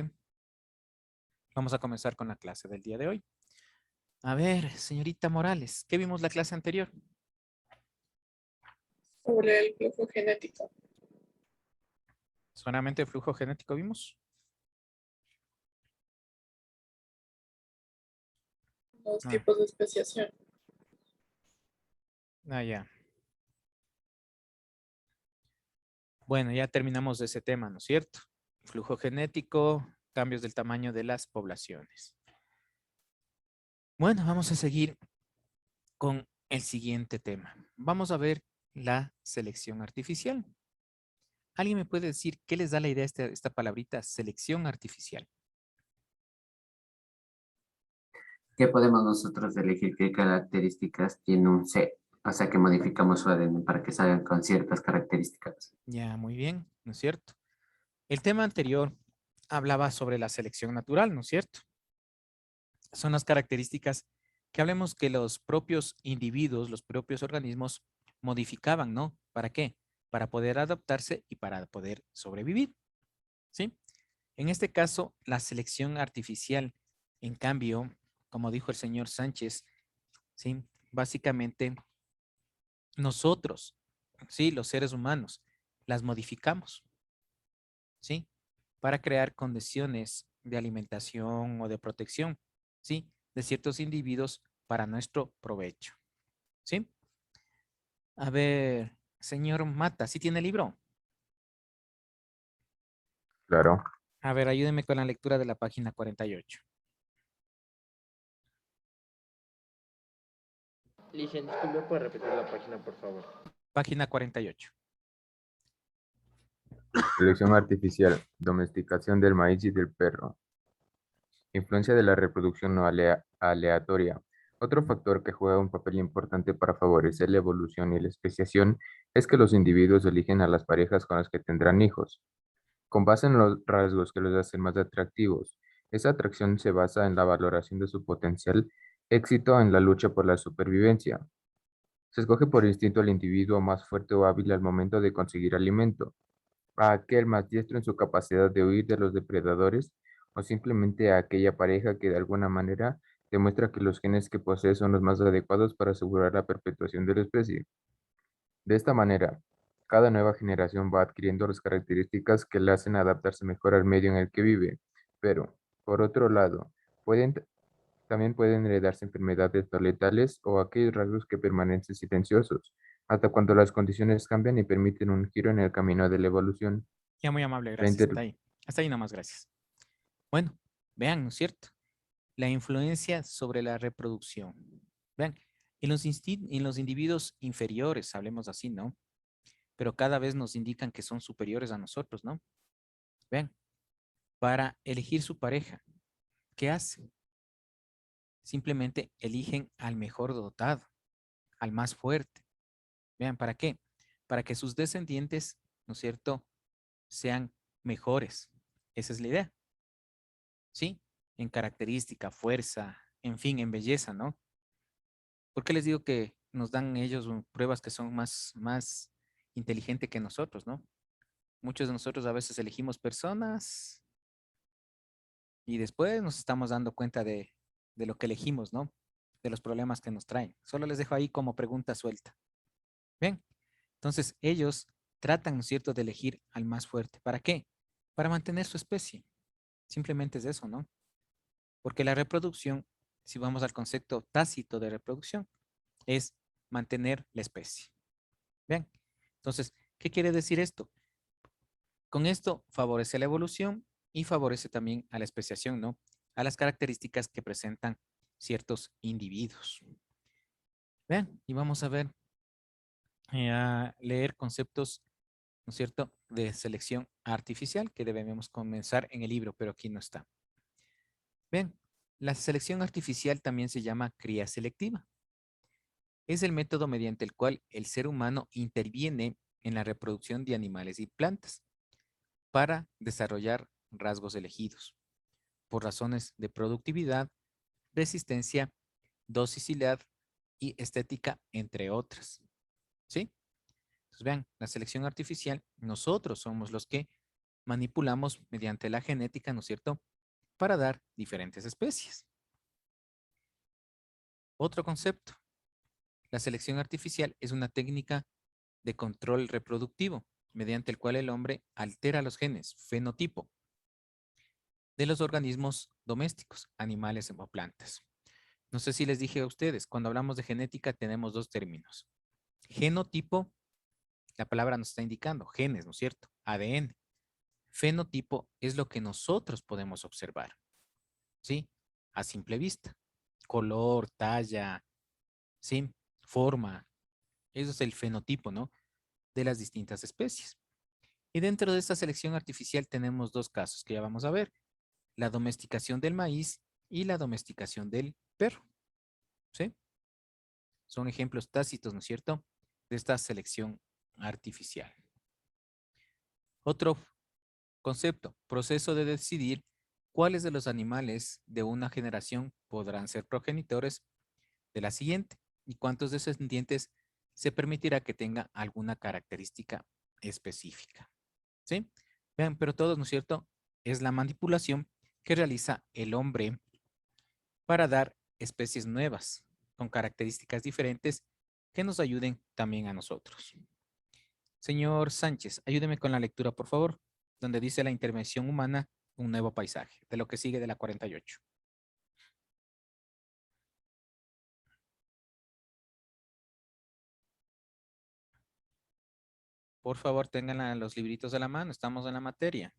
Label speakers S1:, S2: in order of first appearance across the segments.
S1: parte. Vamos a comenzar con la clase del día de hoy. A ver, señorita Morales, ¿qué vimos la clase anterior?
S2: Sobre el flujo genético,
S1: ¿Solamente flujo genético vimos?
S2: los
S1: Ah,
S2: tipos de especiación.
S1: ya. Bueno, ya terminamos de ese tema, ¿no es cierto? Flujo genético, cambios del tamaño de las poblaciones. Bueno, vamos a seguir con el siguiente tema. Vamos a ver la selección artificial. ¿Alguien me puede decir qué les da la idea esta palabrita selección artificial?
S3: ¿Qué podemos nosotros elegir qué características tiene un C? O sea, que modificamos su ADN para que salgan con ciertas características.
S1: Ya, muy bien, ¿no es cierto? El tema anterior hablaba sobre la selección natural, ¿no es cierto? Son las características que hablemos que los propios individuos, los propios organismos modificaban, ¿no? ¿Para qué? Para poder adaptarse y para poder sobrevivir, ¿sí? En este caso, la selección artificial, en cambio, como dijo el señor Sánchez, ¿sí? Básicamente, nosotros, ¿sí? Los seres humanos, las modificamos, ¿sí? Para crear condiciones de alimentación o de protección, ¿sí? De ciertos individuos para nuestro provecho, ¿sí? A ver, señor Mata, ¿sí tiene libro?
S4: Claro.
S1: A ver, ayúdeme con la lectura de la página 48.
S5: Licen, disculpe, ¿puede repetir la página, por favor?
S1: Página 48.
S4: Selección artificial, domesticación del maíz y del perro. Influencia de la reproducción no aleatoria. Otro factor que juega un papel importante para favorecer la evolución y la especiación es que los individuos eligen a las parejas con las que tendrán hijos, con base en los rasgos que los hacen más atractivos. Esa atracción se basa en la valoración de su potencial éxito en la lucha por la supervivencia. Se escoge por instinto al individuo más fuerte o hábil al momento de conseguir alimento, a aquel más diestro en su capacidad de huir de los depredadores o simplemente a aquella pareja que de alguna manera demuestra que los genes que posee son los más adecuados para asegurar la perpetuación de la especie. De esta manera, cada nueva generación va adquiriendo las características que le hacen adaptarse mejor al medio en el que vive, pero, por otro lado, pueden, también pueden heredarse enfermedades no letales o aquellos rasgos que permanecen silenciosos, hasta cuando las condiciones cambian y permiten un giro en el camino de la evolución.
S1: Ya muy amable,
S4: La
S1: gracias.
S4: inter-
S1: Hasta ahí. Hasta ahí nomás, gracias. Bueno, vean, ¿no es cierto? La influencia sobre la reproducción. Vean, en los individuos inferiores, hablemos así, ¿no? Pero cada vez nos indican que son superiores a nosotros, ¿no? Vean, para elegir su pareja, ¿qué hacen? Simplemente eligen al mejor dotado, al más fuerte. Vean, ¿para qué? Para que sus descendientes, ¿no es cierto?, sean mejores. Esa es la idea, ¿sí? En característica, fuerza, en fin, en belleza, ¿no? ¿Por qué les digo que nos dan ellos pruebas que son más inteligentes que nosotros, ¿no? Muchos de nosotros a veces elegimos personas y después nos estamos dando cuenta de lo que elegimos, ¿no? De los problemas que nos traen. Solo les dejo ahí como pregunta suelta. Bien, entonces ellos tratan, ¿no es cierto?, de elegir al más fuerte. ¿Para qué? Para mantener su especie. Simplemente es eso, ¿no? Porque la reproducción, si vamos al concepto tácito de reproducción, es mantener la especie. Bien, entonces, ¿qué quiere decir esto? Con esto favorece la evolución y favorece también a la especiación, ¿no? A las características que presentan ciertos individuos. Vean, y vamos a ver, a leer conceptos, ¿no es cierto?, de selección artificial que debemos comenzar en el libro, pero aquí no está. Bien, la selección artificial también se llama cría selectiva. Es el método mediante el cual el ser humano interviene en la reproducción de animales y plantas para desarrollar rasgos elegidos por razones de productividad, resistencia, dosicidad y estética, entre otras. ¿Sí? Entonces vean, la selección artificial, nosotros somos los que manipulamos mediante la genética, ¿no es cierto?, para dar diferentes especies. Otro concepto, la selección artificial es una técnica de control reproductivo mediante el cual el hombre altera los genes, fenotipo, de los organismos domésticos, animales o plantas. No sé si les dije a ustedes, cuando hablamos de genética tenemos dos términos. Genotipo, la palabra nos está indicando, genes, ¿no es cierto? ADN. Fenotipo es lo que nosotros podemos observar, ¿sí? A simple vista. Color, talla, ¿sí? Forma. Eso es el fenotipo, ¿no? De las distintas especies. Y dentro de esta selección artificial tenemos dos casos que ya vamos a ver. La domesticación del maíz y la domesticación del perro, ¿sí? Son ejemplos tácitos, ¿no es cierto?, de esta selección artificial. Otro concepto, proceso de decidir cuáles de los animales de una generación podrán ser progenitores de la siguiente y cuántos descendientes se permitirá que tenga alguna característica específica. ¿Sí? Vean, pero todo, ¿no es cierto?, es la manipulación que realiza el hombre para dar especies nuevas con características diferentes que nos ayuden también a nosotros. Señor Sánchez, ayúdeme con la lectura, por favor, donde dice la intervención humana, un nuevo paisaje, de lo que sigue de la 48. Por favor, tengan los libritos de la mano, estamos en la materia.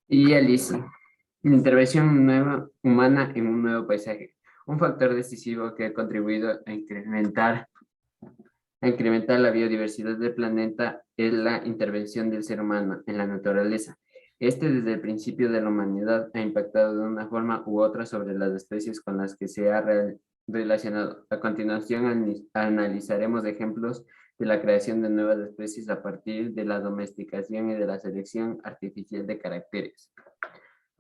S3: Y ya listo. La intervención nueva, humana en un nuevo paisaje. Un factor decisivo que ha contribuido a incrementar la biodiversidad del planeta es la intervención del ser humano en la naturaleza. Este desde el principio de la humanidad ha impactado de una forma u otra sobre las especies con las que se ha relacionado. A continuación analizaremos ejemplos de la creación de nuevas especies a partir de la domesticación y de la selección artificial de caracteres.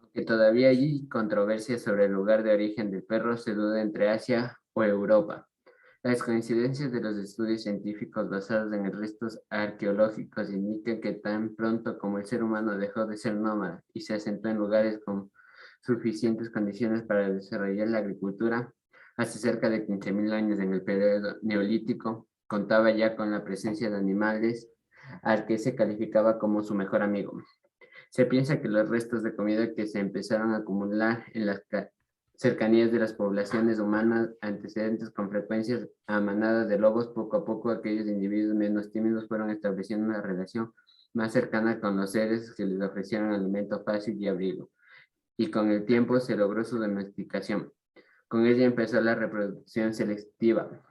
S3: Aunque todavía hay controversia sobre el lugar de origen del perro, se duda entre Asia o Europa. Las coincidencias de los estudios científicos basados en restos arqueológicos indican que tan pronto como el ser humano dejó de ser nómada y se asentó en lugares con suficientes condiciones para desarrollar la agricultura, hace cerca de 15.000 años en el periodo neolítico, contaba ya con la presencia de animales al que se calificaba como su mejor amigo. Se piensa que los restos de comida que se empezaron a acumular en las cercanías de las poblaciones humanas antecedentes con frecuencias a manadas de lobos, poco a poco aquellos individuos menos tímidos fueron estableciendo una relación más cercana con los seres que les ofrecieron alimento fácil y abrigo. Y con el tiempo se logró su domesticación. Con ella empezó la reproducción selectiva.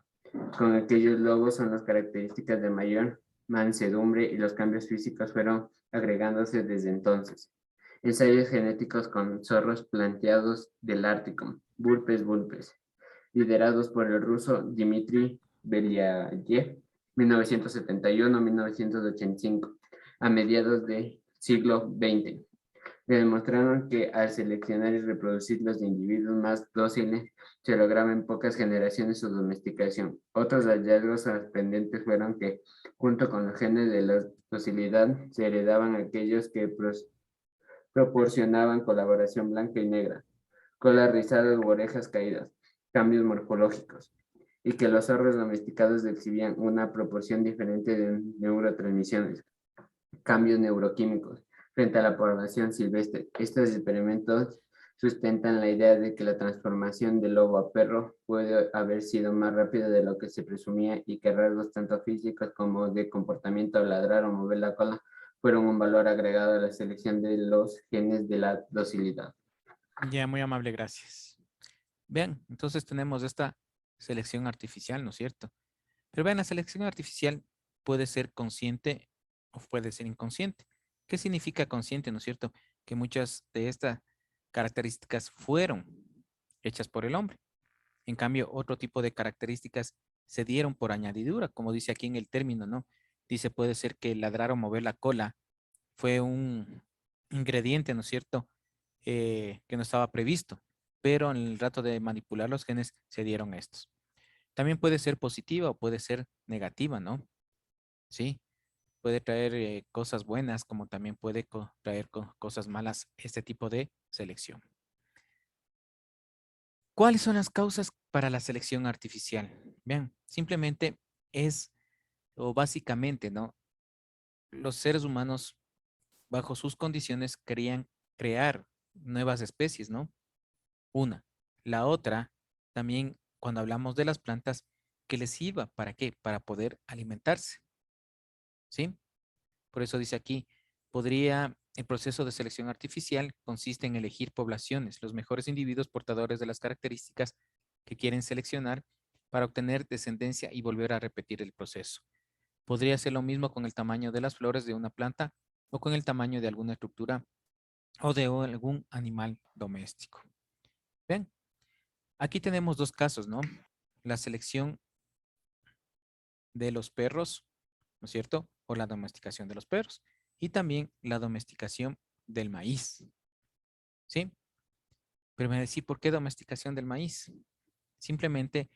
S3: Con aquellos lobos son las características de mayor mansedumbre y los cambios físicos fueron agregándose desde entonces. Ensayos genéticos con zorros planteados del Ártico, vulpes, liderados por el ruso Dmitry Belyayev, 1971-1985, a mediados del siglo XX. Demostraron que al seleccionar y reproducir los individuos más dóciles, se lograba en pocas generaciones su domesticación. Otros hallazgos sorprendentes fueron que, junto con los genes de la docilidad, se heredaban aquellos que proporcionaban coloración blanca y negra, colas rizadas u orejas caídas, cambios morfológicos, y que los zorros domesticados exhibían una proporción diferente de neurotransmisiones, cambios neuroquímicos, frente a la población silvestre. Estos experimentos sustentan la idea de que la transformación de lobo a perro puede haber sido más rápida de lo que se presumía y que rasgos tanto físicos como de comportamiento, ladrar o mover la cola, fueron un valor agregado a la selección de los genes de la docilidad.
S1: Ya, muy amable, gracias. Vean, entonces tenemos esta selección artificial, ¿no es cierto? Pero vean, la selección artificial puede ser consciente o puede ser inconsciente. ¿Qué significa consciente, no es cierto? Que muchas de estas características fueron hechas por el hombre. En cambio, otro tipo de características se dieron por añadidura, como dice aquí en el término, ¿no? Dice, puede ser que ladrar o mover la cola fue un ingrediente, ¿no es cierto? Que no estaba previsto, pero en el rato de manipular los genes se dieron estos. También puede ser positiva o puede ser negativa, ¿no? ¿sí? Puede traer cosas buenas como también puede traer cosas malas este tipo de selección. ¿Cuáles son las causas para la selección artificial? Vean, simplemente es, o básicamente, ¿no? Los seres humanos, bajo sus condiciones, querían crear nuevas especies, ¿no? Una. La otra, también cuando hablamos de las plantas, que les sirva, ¿para qué? Para poder alimentarse, ¿sí? Por eso dice aquí, el proceso de selección artificial consiste en elegir poblaciones, los mejores individuos portadores de las características que quieren seleccionar para obtener descendencia y volver a repetir el proceso. Podría ser lo mismo con el tamaño de las flores de una planta o con el tamaño de alguna estructura o de algún animal doméstico. Ven, aquí tenemos dos casos, ¿no? La selección de los perros, ¿no es cierto? O la domesticación de los perros. Y también la domesticación del maíz, ¿sí? Pero me decís, ¿por qué domesticación del maíz? Simplemente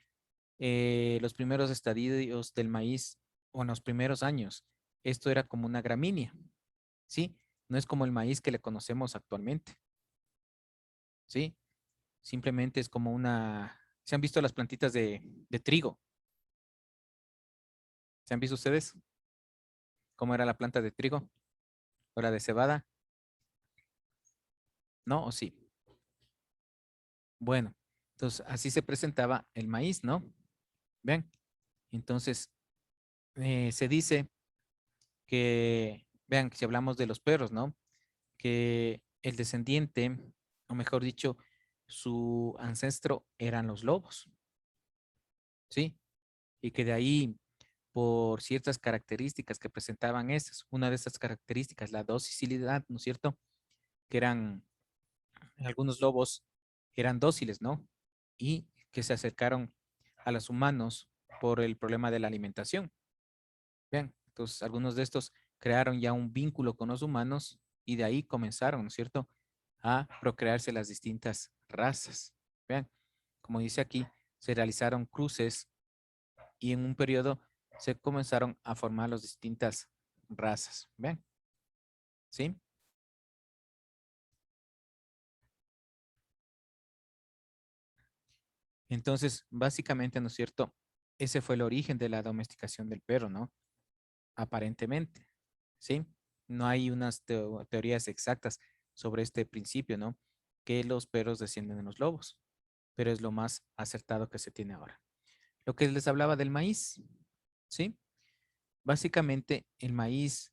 S1: los primeros estadios del maíz o en los primeros años, esto era como una gramínea, ¿sí? No es como el maíz que le conocemos actualmente, ¿sí? Simplemente es como una... ¿Se han visto las plantitas de trigo? ¿Se han visto ustedes cómo era la planta de trigo o la de cebada? ¿No? ¿O sí? Bueno, entonces así se presentaba el maíz, ¿no? Ven, entonces se dice que, vean, si hablamos de los perros, ¿no? Que el descendiente, o mejor dicho, su ancestro eran los lobos, ¿sí? Y que de ahí, por ciertas características que presentaban esas, una de esas características, la docilidad, ¿no es cierto? Que eran, algunos lobos eran dóciles, ¿no? Y que se acercaron a los humanos por el problema de la alimentación. Vean, entonces algunos de estos crearon ya un vínculo con los humanos y de ahí comenzaron, ¿no es cierto?, a procrearse las distintas razas. Vean, como dice aquí, se realizaron cruces y en un periodo se comenzaron a formar las distintas razas. Vean, ¿sí? Entonces, básicamente, ¿no es cierto? Ese fue el origen de la domesticación del perro, ¿no? Aparentemente, ¿sí? No hay unas teorías exactas sobre este principio, ¿no? Que los perros descienden de los lobos, pero es lo más acertado que se tiene ahora. Lo que les hablaba del maíz, ¿sí? Básicamente, el maíz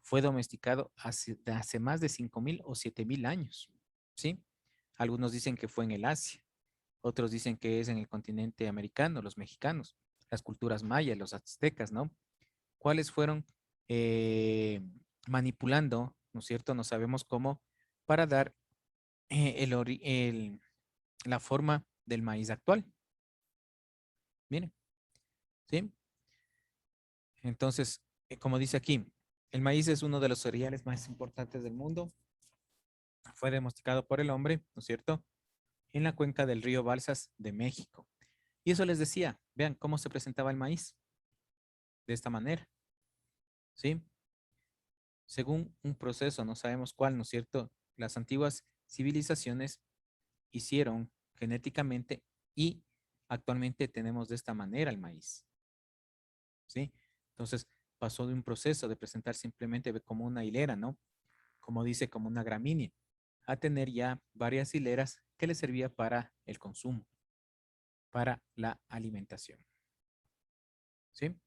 S1: fue domesticado hace más de 5.000 o 7.000 años, ¿sí? Algunos dicen que fue en el Asia, otros dicen que es en el continente americano, los mexicanos, las culturas mayas, los aztecas, ¿no? ¿Cuáles fueron eh, manipulando, ¿no es cierto? No sabemos cómo, para dar la forma del maíz actual. Miren, ¿sí? Entonces, como dice aquí, el maíz es uno de los cereales más importantes del mundo. Fue domesticado por el hombre, ¿no es cierto? En la cuenca del río Balsas de México. Y eso les decía, vean cómo se presentaba el maíz. De esta manera, ¿sí? Según un proceso, no sabemos cuál, ¿no es cierto? Las antiguas civilizaciones hicieron genéticamente y actualmente tenemos de esta manera el maíz, ¿sí? Entonces pasó de un proceso de presentar simplemente como una hilera, ¿no? Como dice, como una gramínea, a tener ya varias hileras que le servía para el consumo, para la alimentación, ¿sí?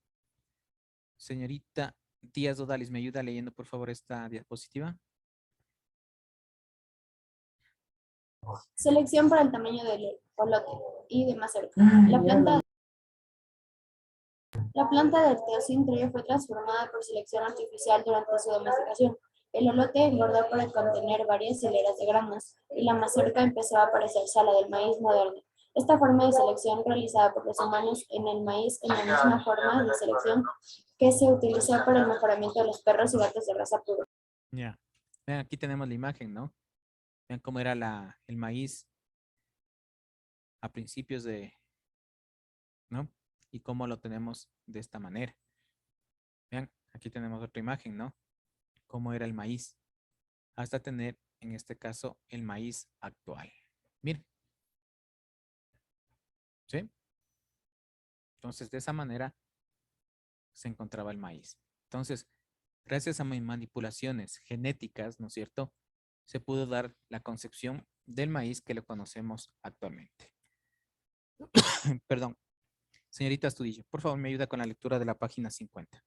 S1: Señorita Díaz Odalis, ¿me ayuda leyendo por favor esta diapositiva?
S6: Selección para el tamaño del olote y de mazorca. La planta del teocintrio fue transformada por selección artificial durante su domesticación. El olote engordó para contener varias hileras de granos y la mazorca empezó a parecerse a la del maíz moderno. Esta forma de selección realizada por los humanos en el maíz es la misma forma de selección que se utilizó para el mejoramiento de los perros y gatos de raza pura.
S1: Ya. Vean, aquí tenemos la imagen, ¿no? Vean cómo era el maíz a principios de, ¿no? Y cómo lo tenemos de esta manera. Vean, aquí tenemos otra imagen, ¿no? Cómo era el maíz. Hasta tener, en este caso, el maíz actual. Miren. ¿Sí? Entonces, de esa manera se encontraba el maíz. Entonces, gracias a mis manipulaciones genéticas, ¿no es cierto? Se pudo dar la concepción del maíz que lo conocemos actualmente. Perdón. Señorita Astudillo, por favor, me ayuda con la lectura de la página 50.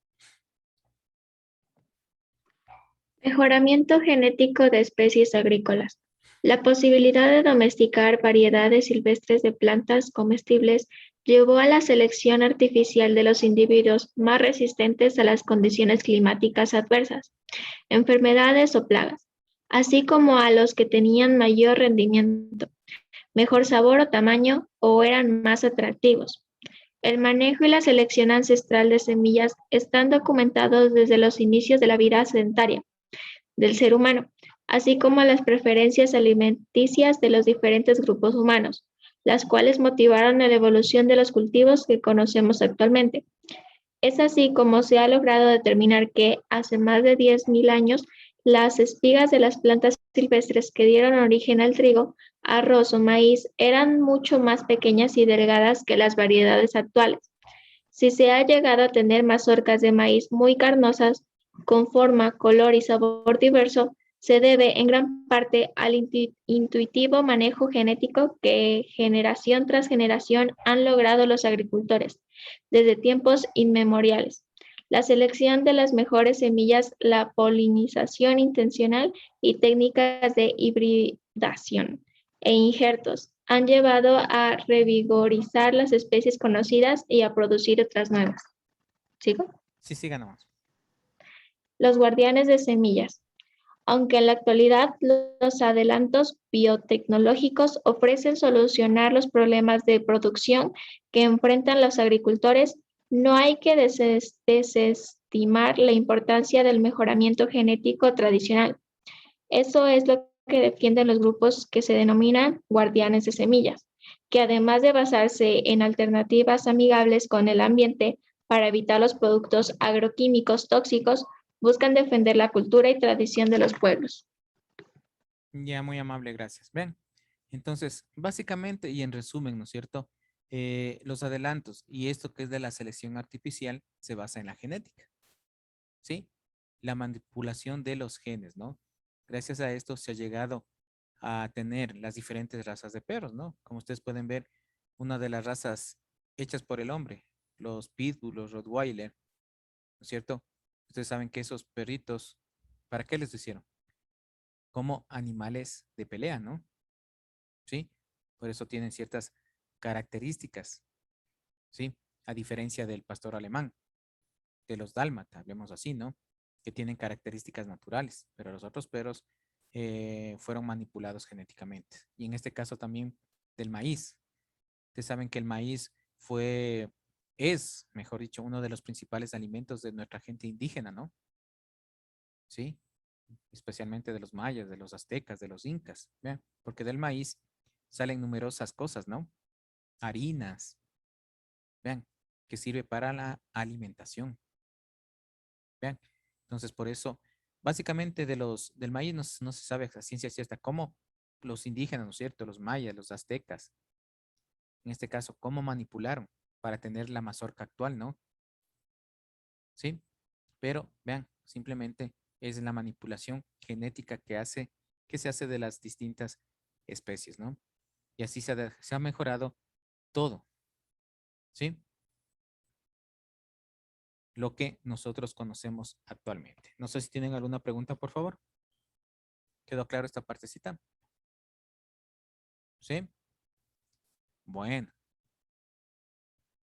S7: Mejoramiento genético de especies agrícolas. La posibilidad de domesticar variedades silvestres de plantas comestibles llevó a la selección artificial de los individuos más resistentes a las condiciones climáticas adversas, enfermedades o plagas, así como a los que tenían mayor rendimiento, mejor sabor o tamaño o eran más atractivos. El manejo y la selección ancestral de semillas están documentados desde los inicios de la vida sedentaria del ser humano, así como las preferencias alimenticias de los diferentes grupos humanos, las cuales motivaron la evolución de los cultivos que conocemos actualmente. Es así como se ha logrado determinar que, hace más de 10.000 años, las espigas de las plantas silvestres que dieron origen al trigo, arroz o maíz eran mucho más pequeñas y delgadas que las variedades actuales. Si se ha llegado a tener mazorcas de maíz muy carnosas, con forma, color y sabor diverso, se debe en gran parte al intuitivo manejo genético que generación tras generación han logrado los agricultores desde tiempos inmemoriales. La selección de las mejores semillas, la polinización intencional y técnicas de hibridación e injertos han llevado a revigorizar las especies conocidas y a producir otras nuevas. ¿Sigo?
S1: Sí, siga nomás.
S7: Los guardianes de semillas. Aunque en la actualidad los adelantos biotecnológicos ofrecen solucionar los problemas de producción que enfrentan los agricultores, no hay que desestimar la importancia del mejoramiento genético tradicional. Eso es lo que defienden los grupos que se denominan guardianes de semillas, que además de basarse en alternativas amigables con el ambiente para evitar los productos agroquímicos tóxicos, buscan defender la cultura y tradición de los pueblos.
S1: Ya, muy amable, gracias. Ven, entonces, básicamente y en resumen, ¿no es cierto? Los adelantos y esto que es de la selección artificial se basa en la genética, ¿sí? La manipulación de los genes, ¿no? Gracias a esto se ha llegado a tener las diferentes razas de perros, ¿no? Como ustedes pueden ver, una de las razas hechas por el hombre, los Pitbull, los Rottweiler, ¿no es cierto? Ustedes saben que esos perritos, ¿para qué les hicieron? Como animales de pelea, ¿no? ¿Sí? Por eso tienen ciertas características, ¿sí? A diferencia del pastor alemán, de los dálmata, hablemos así, ¿no? Que tienen características naturales, pero los otros perros fueron manipulados genéticamente. Y en este caso también del maíz. Ustedes saben que el maíz es, mejor dicho, uno de los principales alimentos de nuestra gente indígena, ¿no? ¿Sí? Especialmente de los mayas, de los aztecas, de los incas, ¿vean? Porque del maíz salen numerosas cosas, ¿no? Harinas, vean, que sirve para la alimentación, vean. Entonces, por eso, básicamente del maíz no se sabe a ciencia cierta cómo los indígenas, ¿no es cierto? Los mayas, los aztecas, en este caso, cómo manipularon para tener la mazorca actual, ¿no? ¿Sí? Pero, vean, simplemente es la manipulación genética que se hace de las distintas especies, ¿no? Y así se ha mejorado todo, ¿sí? Lo que nosotros conocemos actualmente. No sé si tienen alguna pregunta, por favor. ¿Quedó claro esta partecita? ¿Sí? Bueno,